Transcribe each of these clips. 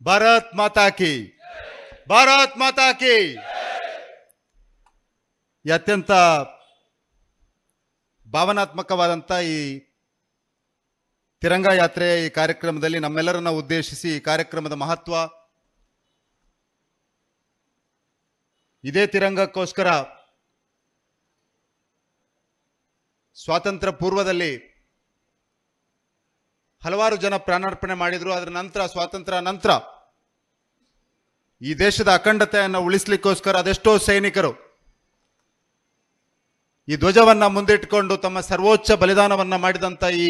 ಭಾರತ್ ಮಾತಾ ಕಿ, ಭಾರತ್ ಮಾತಾ ಕಿ. ಈ ಅತ್ಯಂತ ಭಾವನಾತ್ಮಕವಾದಂಥ ಈ ತಿರಂಗ ಯಾತ್ರೆ ಈ ಕಾರ್ಯಕ್ರಮದಲ್ಲಿ ನಮ್ಮೆಲ್ಲರನ್ನ ಉದ್ದೇಶಿಸಿ ಈ ಕಾರ್ಯಕ್ರಮದ ಮಹತ್ವ, ಇದೇ ತಿರಂಗಕ್ಕೋಸ್ಕರ ಸ್ವಾತಂತ್ರ್ಯ ಪೂರ್ವದಲ್ಲಿ ಹಲವಾರು ಜನ ಪ್ರಾಣಾರ್ಪಣೆ ಮಾಡಿದ್ರು. ಅದರ ನಂತರ ಸ್ವಾತಂತ್ರ್ಯ ನಂತರ ಈ ದೇಶದ ಅಖಂಡತೆಯನ್ನು ಉಳಿಸಲಿಕ್ಕೋಸ್ಕರ ಅದೆಷ್ಟೋ ಸೈನಿಕರು ಈ ಧ್ವಜವನ್ನ ಮುಂದಿಟ್ಟುಕೊಂಡು ತಮ್ಮ ಸರ್ವೋಚ್ಚ ಬಲಿದಾನವನ್ನ ಮಾಡಿದಂತ ಈ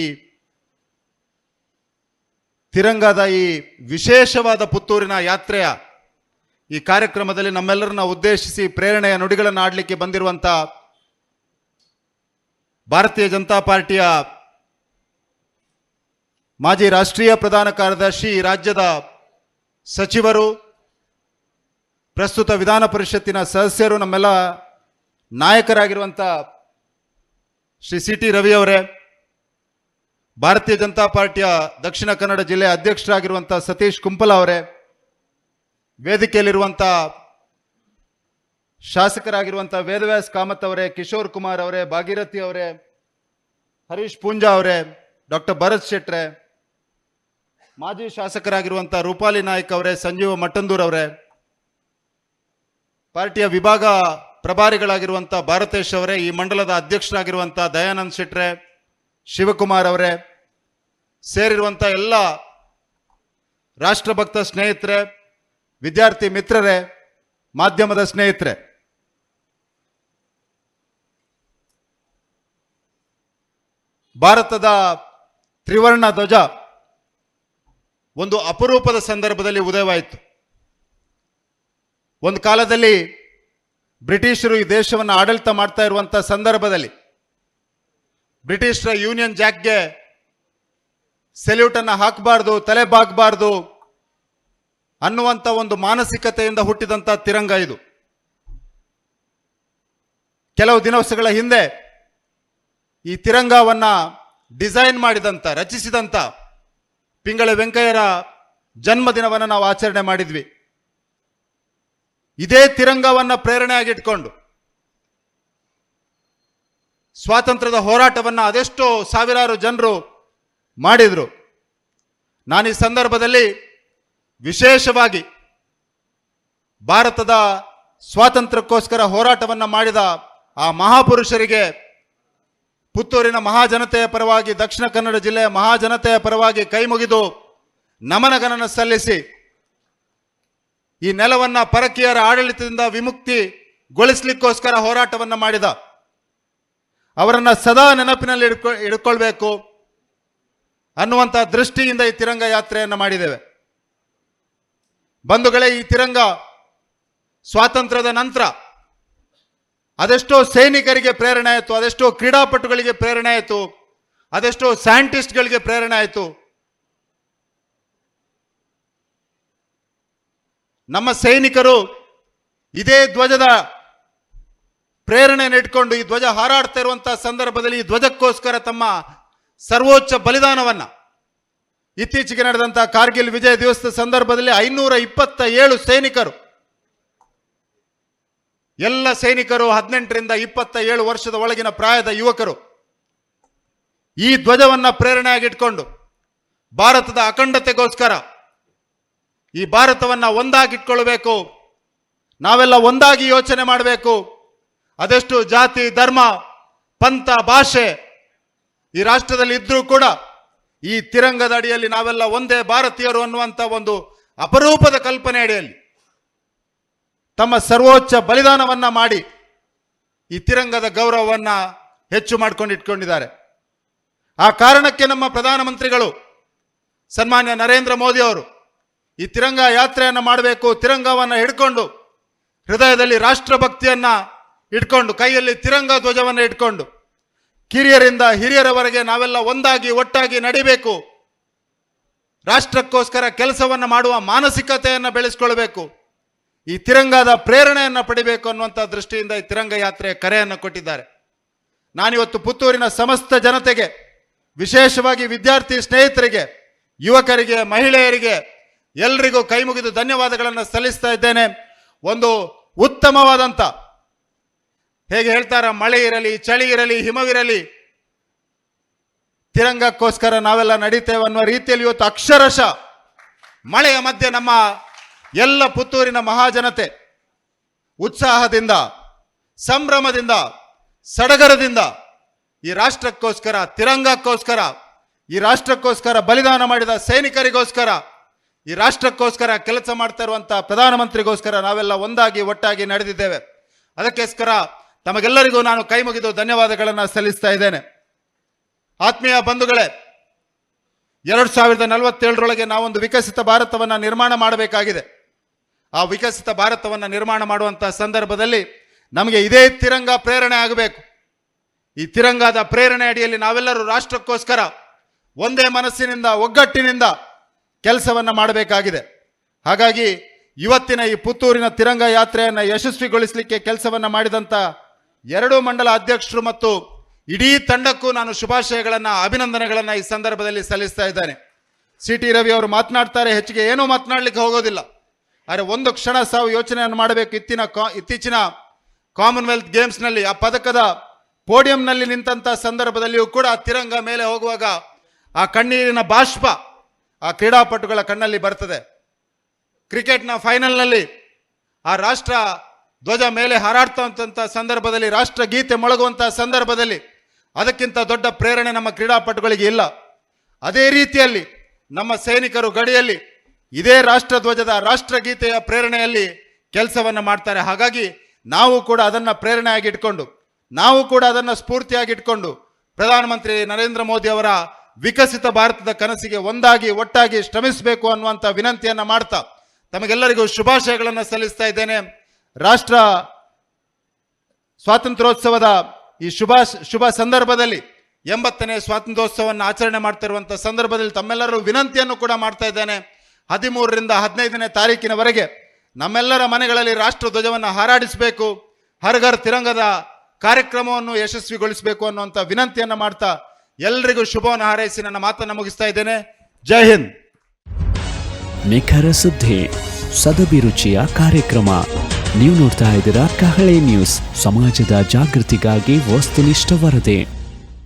ತಿರಂಗದ ಈ ವಿಶೇಷವಾದ ಪುತ್ತೂರಿನ ಯಾತ್ರೆಯ ಈ ಕಾರ್ಯಕ್ರಮದಲ್ಲಿ ನಮ್ಮೆಲ್ಲರನ್ನ ಉದ್ದೇಶಿಸಿ ಪ್ರೇರಣೆಯ ನುಡಿಗಳನ್ನು ಆಡಲಿಕ್ಕೆ ಬಂದಿರುವಂತ ಭಾರತೀಯ ಜನತಾ ಪಾರ್ಟಿಯ ಮಾಜಿ ರಾಷ್ಟ್ರೀಯ ಪ್ರಧಾನ ಕಾರ್ಯದರ್ಶಿ, ರಾಜ್ಯದ ಸಚಿವರು, ಪ್ರಸ್ತುತ ವಿಧಾನ ಪರಿಷತ್ತಿನ ಸದಸ್ಯರು, ನಮ್ಮೆಲ್ಲ ನಾಯಕರಾಗಿರುವಂಥ ಶ್ರೀ ಸಿ ಟಿ ರವಿ ಅವರೇ, ಭಾರತೀಯ ಜನತಾ ಪಾರ್ಟಿಯ ದಕ್ಷಿಣ ಕನ್ನಡ ಜಿಲ್ಲೆಯ ಅಧ್ಯಕ್ಷರಾಗಿರುವಂಥ ಸತೀಶ್ ಕುಂಪಲ ಅವರೇ, ವೇದಿಕೆಯಲ್ಲಿರುವಂಥ ಶಾಸಕರಾಗಿರುವಂಥ ವೇದವ್ಯಾಸ್ ಕಾಮತ್ ಅವರೇ, ಕಿಶೋರ್ ಕುಮಾರ್ ಅವರೇ, ಭಾಗೀರಥಿ ಅವರೇ, ಹರೀಶ್ ಪೂಂಜಾ ಅವರೇ, ಡಾಕ್ಟರ್ ಭರತ್ ಶೆಟ್ರೆ, ಮಾಜಿ ಶಾಸಕರಾಗಿರುವಂಥ ರೂಪಾಲಿ ನಾಯ್ಕ್ ಅವರೇ, ಸಂಜೀವ ಮಟ್ಟಂದೂರ್ ಅವರೇ, ಪಾರ್ಟಿಯ ವಿಭಾಗ ಪ್ರಭಾರಿಗಳಾಗಿರುವಂಥ ಭಾರತೇಶ್ ಅವರೇ, ಈ ಮಂಡಲದ ಅಧ್ಯಕ್ಷರಾಗಿರುವಂಥ ದಯಾನಂದ್ ಶೆಟ್ರೆ, ಶಿವಕುಮಾರ್ ಅವರೇ, ಸೇರಿರುವಂಥ ಎಲ್ಲ ರಾಷ್ಟ್ರಭಕ್ತ ಸ್ನೇಹಿತರೆ, ವಿದ್ಯಾರ್ಥಿ ಮಿತ್ರರೇ, ಮಾಧ್ಯಮದ ಸ್ನೇಹಿತರೆ, ಭಾರತದ ತ್ರಿವರ್ಣ ಧ್ವಜ ಒಂದು ಅಪರೂಪದ ಸಂದರ್ಭದಲ್ಲಿ ಉದಯವಾಯಿತು. ಒಂದು ಕಾಲದಲ್ಲಿ ಬ್ರಿಟಿಷರು ಈ ದೇಶವನ್ನು ಆಡಳಿತ ಮಾಡ್ತಾ ಇರುವಂಥ ಸಂದರ್ಭದಲ್ಲಿ ಬ್ರಿಟಿಷರ ಯೂನಿಯನ್ ಜಾಕ್ಗೆ ಸೆಲ್ಯೂಟನ್ನು ಹಾಕಬಾರ್ದು, ತಲೆ ಬಾಗಬಾರ್ದು ಅನ್ನುವಂಥ ಒಂದು ಮಾನಸಿಕತೆಯಿಂದ ಹುಟ್ಟಿದಂಥ ತಿರಂಗ ಇದು. ಕೆಲವು ದಿವಸಗಳ ಹಿಂದೆ ಈ ತಿರಂಗವನ್ನ ಡಿಸೈನ್ ಮಾಡಿದಂಥ, ರಚಿಸಿದಂಥ ಪಿಂಗಳೆ ವೆಂಕಯ್ಯರ ಜನ್ಮದಿನವನ್ನು ನಾವು ಆಚರಣೆ ಮಾಡಿದ್ವಿ. ಇದೇ ತಿರಂಗವನ್ನ ಪ್ರೇರಣೆಯಾಗಿಟ್ಕೊಂಡು ಸ್ವಾತಂತ್ರ್ಯದ ಹೋರಾಟವನ್ನು ಅದೆಷ್ಟೋ ಸಾವಿರಾರು ಜನರು ಮಾಡಿದ್ರು. ನಾನು ಈ ಸಂದರ್ಭದಲ್ಲಿ ವಿಶೇಷವಾಗಿ ಭಾರತದ ಸ್ವಾತಂತ್ರ್ಯಕ್ಕೋಸ್ಕರ ಹೋರಾಟವನ್ನು ಮಾಡಿದ ಆ ಮಹಾಪುರುಷರಿಗೆ ಪುತ್ತೂರಿನ ಮಹಾಜನತೆಯ ಪರವಾಗಿ, ದಕ್ಷಿಣ ಕನ್ನಡ ಜಿಲ್ಲೆಯ ಮಹಾಜನತೆಯ ಪರವಾಗಿ ಕೈ ಮುಗಿದು ನಮನಗಳನ್ನು ಸಲ್ಲಿಸಿ ಈ ನೆಲವನ್ನ ಪರಕೀಯರ ಆಡಳಿತದಿಂದ ವಿಮುಕ್ತಿಗೊಳಿಸಲಿಕ್ಕೋಸ್ಕರ ಹೋರಾಟವನ್ನು ಮಾಡಿದ ಅವರನ್ನ ಸದಾ ನೆನಪಿನಲ್ಲಿ ಇಡ್ಕೊಳ್ಬೇಕು ಅನ್ನುವಂಥ ದೃಷ್ಟಿಯಿಂದ ಈ ತಿರಂಗ ಯಾತ್ರೆಯನ್ನು ಮಾಡಿದ್ದೇವೆ. ಬಂಧುಗಳೇ, ಈ ತಿರಂಗ ಸ್ವಾತಂತ್ರ್ಯದ ನಂತರ ಅದೆಷ್ಟೋ ಸೈನಿಕರಿಗೆ ಪ್ರೇರಣೆ ಆಯಿತು, ಅದೆಷ್ಟೋ ಕ್ರೀಡಾಪಟುಗಳಿಗೆ ಪ್ರೇರಣೆ ಆಯಿತು, ಅದೆಷ್ಟೋ ಸೈಂಟಿಸ್ಟ್ಗಳಿಗೆ ಪ್ರೇರಣೆ ಆಯಿತು. ನಮ್ಮ ಸೈನಿಕರು ಇದೇ ಧ್ವಜದ ಪ್ರೇರಣೆಯನ್ನು ಇಟ್ಕೊಂಡು ಈ ಧ್ವಜ ಹಾರಾಡ್ತಾ ಇರುವಂತಹ ಸಂದರ್ಭದಲ್ಲಿ ಈ ಧ್ವಜಕ್ಕೋಸ್ಕರ ತಮ್ಮ ಸರ್ವೋಚ್ಚ ಬಲಿದಾನವನ್ನ ಇತ್ತೀಚೆಗೆ ನಡೆದಂತಹ ಕಾರ್ಗಿಲ್ ವಿಜಯ ದಿವಸದ ಸಂದರ್ಭದಲ್ಲಿ 527 ಸೈನಿಕರು, ಎಲ್ಲ ಸೈನಿಕರು 18ರಿಂದ 27 ವರ್ಷದ ಒಳಗಿನ ಪ್ರಾಯದ ಯುವಕರು ಈ ಧ್ವಜವನ್ನ ಪ್ರೇರಣೆಯಾಗಿಟ್ಕೊಂಡು ಭಾರತದ ಅಖಂಡತೆಗೋಸ್ಕರ ಈ ಭಾರತವನ್ನ ಒಂದಾಗಿಟ್ಕೊಳ್ಬೇಕು, ನಾವೆಲ್ಲ ಒಂದಾಗಿ ಯೋಚನೆ ಮಾಡಬೇಕು. ಅದೆಷ್ಟು ಜಾತಿ, ಧರ್ಮ, ಪಂಥ, ಭಾಷೆ ಈ ರಾಷ್ಟ್ರದಲ್ಲಿ ಇದ್ರೂ ಕೂಡ ಈ ತಿರಂಗದ ಅಡಿಯಲ್ಲಿ ನಾವೆಲ್ಲ ಒಂದೇ ಭಾರತೀಯರು ಅನ್ನುವಂಥ ಒಂದು ಅಪರೂಪದ ಕಲ್ಪನೆ ಅಡಿಯಲ್ಲಿ ತಮ್ಮ ಸರ್ವೋಚ್ಚ ಬಲಿದಾನವನ್ನ ಮಾಡಿ ಈ ತಿರಂಗದ ಗೌರವವನ್ನ ಹೆಚ್ಚು ಮಾಡ್ಕೊಂಡು ಇಟ್ಕೊಂಡಿದ್ದಾರೆ. ಆ ಕಾರಣಕ್ಕೆ ನಮ್ಮ ಪ್ರಧಾನಮಂತ್ರಿಗಳು ಸನ್ಮಾನ್ಯ ನರೇಂದ್ರ ಮೋದಿ ಅವರು ಈ ತಿರಂಗ ಯಾತ್ರೆಯನ್ನು ಮಾಡಬೇಕು, ತಿರಂಗವನ್ನು ಹಿಡ್ಕೊಂಡು ಹೃದಯದಲ್ಲಿ ರಾಷ್ಟ್ರಭಕ್ತಿಯನ್ನ ಇಟ್ಕೊಂಡು ಕೈಯಲ್ಲಿ ತಿರಂಗ ಧ್ವಜವನ್ನು ಇಟ್ಕೊಂಡು ಕಿರಿಯರಿಂದ ಹಿರಿಯರವರೆಗೆ ನಾವೆಲ್ಲ ಒಂದಾಗಿ ಒಟ್ಟಾಗಿ ನಡಿಬೇಕು, ರಾಷ್ಟ್ರಕ್ಕೋಸ್ಕರ ಕೆಲಸವನ್ನು ಮಾಡುವ ಮಾನಸಿಕತೆಯನ್ನು ಬೆಳೆಸ್ಕೊಳ್ಬೇಕು, ಈ ತಿರಂಗದ ಪ್ರೇರಣೆಯನ್ನು ಪಡಿಬೇಕು ಅನ್ನುವಂಥ ದೃಷ್ಟಿಯಿಂದ ಈ ತಿರಂಗ ಯಾತ್ರೆಯ ಕರೆಯನ್ನು ಕೊಟ್ಟಿದ್ದಾರೆ. ನಾನಿವತ್ತು ಪುತ್ತೂರಿನ ಸಮಸ್ತ ಜನತೆಗೆ, ವಿಶೇಷವಾಗಿ ವಿದ್ಯಾರ್ಥಿ ಸ್ನೇಹಿತರಿಗೆ, ಯುವಕರಿಗೆ, ಮಹಿಳೆಯರಿಗೆ ಎಲ್ರಿಗೂ ಕೈ ಮುಗಿದು ಧನ್ಯವಾದಗಳನ್ನು ಸಲ್ಲಿಸ್ತಾ ಇದ್ದೇನೆ. ಒಂದು ಉತ್ತಮವಾದಂಥ, ಹೇಗೆ ಹೇಳ್ತಾರ, ಮಳೆ ಇರಲಿ, ಚಳಿ ಇರಲಿ, ಹಿಮವಿರಲಿ, ತಿರಂಗಕ್ಕೋಸ್ಕರ ನಾವೆಲ್ಲ ನಡೀತೇವೆ ಅನ್ನುವ ರೀತಿಯಲ್ಲಿ ಇವತ್ತು ಅಕ್ಷರಶಃ ಮಳೆಯ ಮಧ್ಯೆ ನಮ್ಮ ಎಲ್ಲ ಪುತ್ತೂರಿನ ಮಹಾಜನತೆ ಉತ್ಸಾಹದಿಂದ, ಸಂಭ್ರಮದಿಂದ, ಸಡಗರದಿಂದ ಈ ರಾಷ್ಟ್ರಕ್ಕೋಸ್ಕರ, ತಿರಂಗಕ್ಕೋಸ್ಕರ, ಈ ರಾಷ್ಟ್ರಕ್ಕೋಸ್ಕರ ಬಲಿದಾನ ಮಾಡಿದ ಸೈನಿಕರಿಗೋಸ್ಕರ, ಈ ರಾಷ್ಟ್ರಕ್ಕೋಸ್ಕರ ಕೆಲಸ ಮಾಡ್ತಾ ಇರುವಂಥ ಪ್ರಧಾನಮಂತ್ರಿಗೋಸ್ಕರ ನಾವೆಲ್ಲ ಒಂದಾಗಿ ಒಟ್ಟಾಗಿ ನಡೆದಿದ್ದೇವೆ. ಅದಕ್ಕೋಸ್ಕರ ತಮಗೆಲ್ಲರಿಗೂ ನಾನು ಕೈ ಮುಗಿದು ಧನ್ಯವಾದಗಳನ್ನು ಸಲ್ಲಿಸ್ತಾ ಇದ್ದೇನೆ. ಆತ್ಮೀಯ ಬಂಧುಗಳೇ, 2047ರೊಳಗೆ ನಾವೊಂದು ವಿಕಸಿತ ಭಾರತವನ್ನು ನಿರ್ಮಾಣ ಮಾಡಬೇಕಾಗಿದೆ. ಆ ವಿಕಸಿತ ಭಾರತವನ್ನು ನಿರ್ಮಾಣ ಮಾಡುವಂಥ ಸಂದರ್ಭದಲ್ಲಿ ನಮಗೆ ಇದೇ ತಿರಂಗ ಪ್ರೇರಣೆ ಆಗಬೇಕು. ಈ ತಿರಂಗದ ಪ್ರೇರಣೆ ಅಡಿಯಲ್ಲಿ ನಾವೆಲ್ಲರೂ ರಾಷ್ಟ್ರಕ್ಕೋಸ್ಕರ ಒಂದೇ ಮನಸ್ಸಿನಿಂದ, ಒಗ್ಗಟ್ಟಿನಿಂದ ಕೆಲಸವನ್ನು ಮಾಡಬೇಕಾಗಿದೆ. ಹಾಗಾಗಿ ಇವತ್ತಿನ ಈ ಪುತ್ತೂರಿನ ತಿರಂಗ ಯಾತ್ರೆಯನ್ನು ಯಶಸ್ವಿಗೊಳಿಸಲಿಕ್ಕೆ ಕೆಲಸವನ್ನು ಮಾಡಿದಂಥ 2 ಮಂಡಲ ಅಧ್ಯಕ್ಷರು ಮತ್ತು ಇಡೀ ತಂಡಕ್ಕೂ ನಾನು ಶುಭಾಶಯಗಳನ್ನು, ಅಭಿನಂದನೆಗಳನ್ನು ಈ ಸಂದರ್ಭದಲ್ಲಿ ಸಲ್ಲಿಸ್ತಾ ಇದ್ದೇನೆ. CT ರವಿ ಅವರು ಮಾತನಾಡ್ತಾರೆ, ಹೆಚ್ಚಿಗೆ ಏನೂ ಮಾತನಾಡಲಿಕ್ಕೆ ಹೋಗೋದಿಲ್ಲ. ಆದರೆ ಒಂದು ಕ್ಷಣ ಸಾವು ಯೋಚನೆಯನ್ನು ಮಾಡಬೇಕು. ಇತ್ತೀಚಿನ ಕಾಮನ್ವೆಲ್ತ್ ಗೇಮ್ಸ್ನಲ್ಲಿ ಆ ಪದಕದ ಪೋಡಿಯಂನಲ್ಲಿ ನಿಂತಹ ಸಂದರ್ಭದಲ್ಲಿಯೂ ಕೂಡ ಆ ತಿರಂಗ ಮೇಲೆ ಹೋಗುವಾಗ ಆ ಕಣ್ಣೀರಿನ ಬಾಷ್ಪ ಆ ಕ್ರೀಡಾಪಟುಗಳ ಕಣ್ಣಲ್ಲಿ ಬರ್ತದೆ. ಕ್ರಿಕೆಟ್ನ ಫೈನಲ್ನಲ್ಲಿ ಆ ರಾಷ್ಟ್ರ ಧ್ವಜ ಮೇಲೆ ಹಾರಾಡ್ತಂಥ ಸಂದರ್ಭದಲ್ಲಿ, ರಾಷ್ಟ್ರ ಗೀತೆ ಮೊಳಗುವಂಥ ಸಂದರ್ಭದಲ್ಲಿ ಅದಕ್ಕಿಂತ ದೊಡ್ಡ ಪ್ರೇರಣೆ ನಮ್ಮ ಕ್ರೀಡಾಪಟುಗಳಿಗೆ ಇಲ್ಲ. ಅದೇ ರೀತಿಯಲ್ಲಿ ನಮ್ಮ ಸೈನಿಕರು ಗಡಿಯಲ್ಲಿ ಇದೇ ರಾಷ್ಟ್ರ ಧ್ವಜದ, ರಾಷ್ಟ್ರಗೀತೆಯ ಪ್ರೇರಣೆಯಲ್ಲಿ ಕೆಲಸವನ್ನು ಮಾಡ್ತಾರೆ. ಹಾಗಾಗಿ ನಾವು ಕೂಡ ಅದನ್ನು ಪ್ರೇರಣೆಯಾಗಿ ಇಟ್ಕೊಂಡು, ನಾವು ಕೂಡ ಅದನ್ನು ಸ್ಫೂರ್ತಿಯಾಗಿ ಇಟ್ಕೊಂಡು ಪ್ರಧಾನಮಂತ್ರಿ ನರೇಂದ್ರ ಮೋದಿ ಅವರ ವಿಕಸಿತ ಭಾರತದ ಕನಸಿಗೆ ಒಂದಾಗಿ ಒಟ್ಟಾಗಿ ಶ್ರಮಿಸಬೇಕು ಅನ್ನುವಂಥ ವಿನಂತಿಯನ್ನು ಮಾಡ್ತಾ ತಮಗೆಲ್ಲರಿಗೂ ಶುಭಾಶಯಗಳನ್ನು ಸಲ್ಲಿಸ್ತಾ ಇದ್ದೇನೆ. ರಾಷ್ಟ್ರ ಸ್ವಾತಂತ್ರ್ಯೋತ್ಸವದ ಈ ಶುಭ ಸಂದರ್ಭದಲ್ಲಿ 80ನೇ ಸ್ವಾತಂತ್ರ್ಯೋತ್ಸವವನ್ನು ಆಚರಣೆ ಮಾಡ್ತಿರುವಂಥ ಸಂದರ್ಭದಲ್ಲಿ ತಮ್ಮೆಲ್ಲರೂ ವಿನಂತಿಯನ್ನು ಕೂಡ ಮಾಡ್ತಾ ಇದ್ದೇನೆ. 13ರಿಂದ 15ನೇ ತಾರೀಕಿನವರೆಗೆ ನಮ್ಮೆಲ್ಲರ ಮನೆಗಳಲ್ಲಿ ರಾಷ್ಟ್ರ ಧ್ವಜವನ್ನು ಹಾರಾಡಿಸಬೇಕು, ಹರ್ ಘರ್ ತಿರಂಗದ ಕಾರ್ಯಕ್ರಮವನ್ನು ಯಶಸ್ವಿಗೊಳಿಸಬೇಕು ಅನ್ನುವಂಥ ವಿನಂತಿಯನ್ನು ಮಾಡ್ತಾ ಎಲ್ರಿಗೂ ಶುಭವನ್ನು ಹಾರೈಸಿ ನನ್ನ ಮಾತನ್ನು ಮುಗಿಸ್ತಾ ಇದ್ದೇನೆ. ಜೈ ಹಿಂದ್. ನಿಖರ ಸುದ್ದಿ, ಸದಭಿರುಚಿಯ ಕಾರ್ಯಕ್ರಮ. ನೀವು ನೋಡ್ತಾ ಇದ್ದೀರಾ ಕಹಳೆ ನ್ಯೂಸ್, ಸಮಾಜದ ಜಾಗೃತಿಗಾಗಿ ವಸ್ತುನಿಷ್ಠ ವರದಿ.